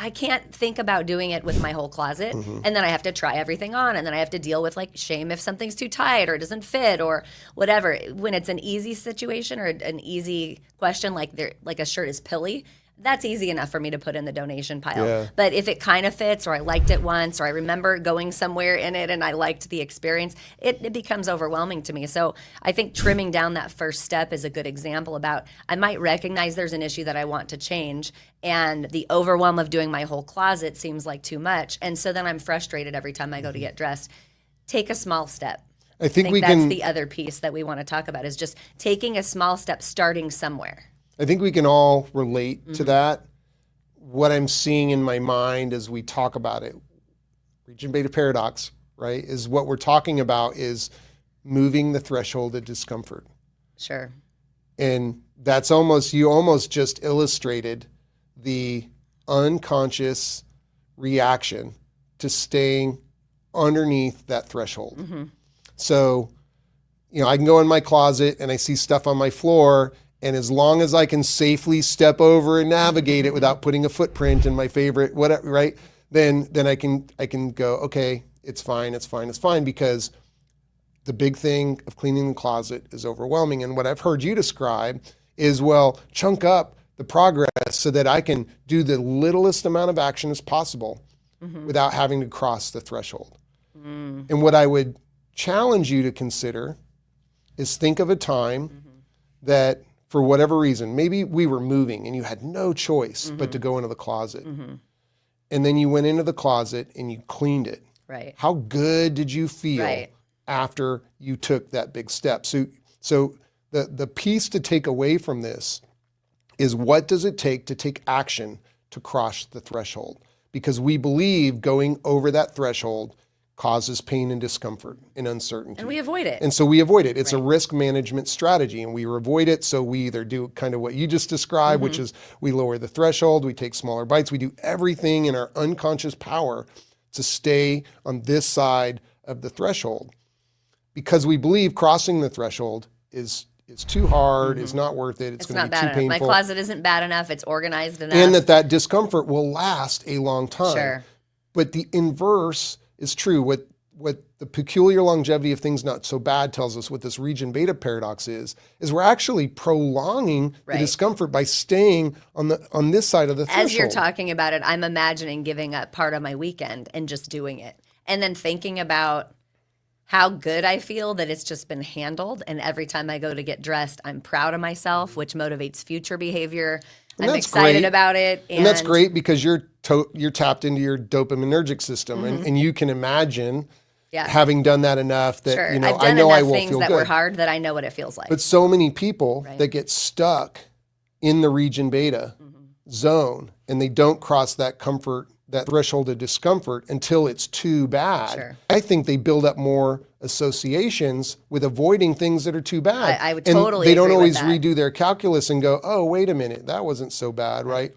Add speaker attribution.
Speaker 1: I can't think about doing it with my whole closet. And then I have to try everything on. And then I have to deal with like shame if something's too tight or doesn't fit or whatever. When it's an easy situation or an easy question, like a shirt is pilly, that's easy enough for me to put in the donation pile.
Speaker 2: Yeah.
Speaker 1: But if it kind of fits, or I liked it once, or I remember going somewhere in it and I liked the experience, it becomes overwhelming to me. So I think trimming down that first step is a good example about, I might recognize there's an issue that I want to change, and the overwhelm of doing my whole closet seems like too much. And so then I'm frustrated every time I go to get dressed. Take a small step.
Speaker 2: I think
Speaker 1: that's the other piece that we want to talk about, is just taking a small step, starting somewhere.
Speaker 2: I think we can all relate to that. What I'm seeing in my mind as we talk about it, region beta paradox, right, is what we're talking about is moving the threshold of discomfort.
Speaker 1: Sure.
Speaker 2: And that's you almost just illustrated the unconscious reaction to staying underneath that threshold. So, I can go in my closet and I see stuff on my floor, and as long as I can safely step over and navigate it without putting a footprint in my favorite whatever, right? Then I can go, okay, it's fine, because the big thing of cleaning the closet is overwhelming. And what I've heard you describe is, well, chunk up the progress so that I can do the littlest amount of action as possible without having to cross the threshold. And what I would challenge you to consider is think of a time that, for whatever reason, maybe we were moving and you had no choice but to go into the closet. And then you went into the closet and you cleaned it.
Speaker 1: Right.
Speaker 2: How good did you feel after you took that big step? So the piece to take away from this is, what does it take to take action to cross the threshold? Because we believe going over that threshold causes pain and discomfort and uncertainty.
Speaker 1: And we avoid it.
Speaker 2: And so we avoid it. It's a risk management strategy, and we avoid it. So we either do kind of what you just described, which is we lower the threshold, we take smaller bites, we do everything in our unconscious power to stay on this side of the threshold, because we believe crossing the threshold is too hard, is not worth it, it's going to be too painful.
Speaker 1: My closet isn't bad enough, it's organized enough.
Speaker 2: And that discomfort will last a long time.
Speaker 1: Sure.
Speaker 2: But the inverse is true. What the peculiar longevity of things not so bad tells us, what this region beta paradox is we're actually prolonging the discomfort by staying on this side of the threshold.
Speaker 1: As you're talking about it, I'm imagining giving up part of my weekend and just doing it. And then thinking about how good I feel that it's just been handled. And every time I go to get dressed, I'm proud of myself, which motivates future behavior. I'm excited about it.
Speaker 2: And that's great, because you're tapped into your dopaminergic system, and you can imagine having done that enough that,
Speaker 1: I've done
Speaker 2: I know
Speaker 1: enough
Speaker 2: I will
Speaker 1: things
Speaker 2: feel
Speaker 1: that
Speaker 2: good.
Speaker 1: were hard that I know what it feels like.
Speaker 2: But so many people that get stuck in the region beta zone, and they don't cross that threshold of discomfort until it's too bad.
Speaker 1: Sure.
Speaker 2: I think they build up more associations with avoiding things that are too bad.
Speaker 1: I would totally
Speaker 2: They don't
Speaker 1: agree
Speaker 2: always
Speaker 1: with that.
Speaker 2: redo their calculus and go, oh, wait a minute, that wasn't so bad, right?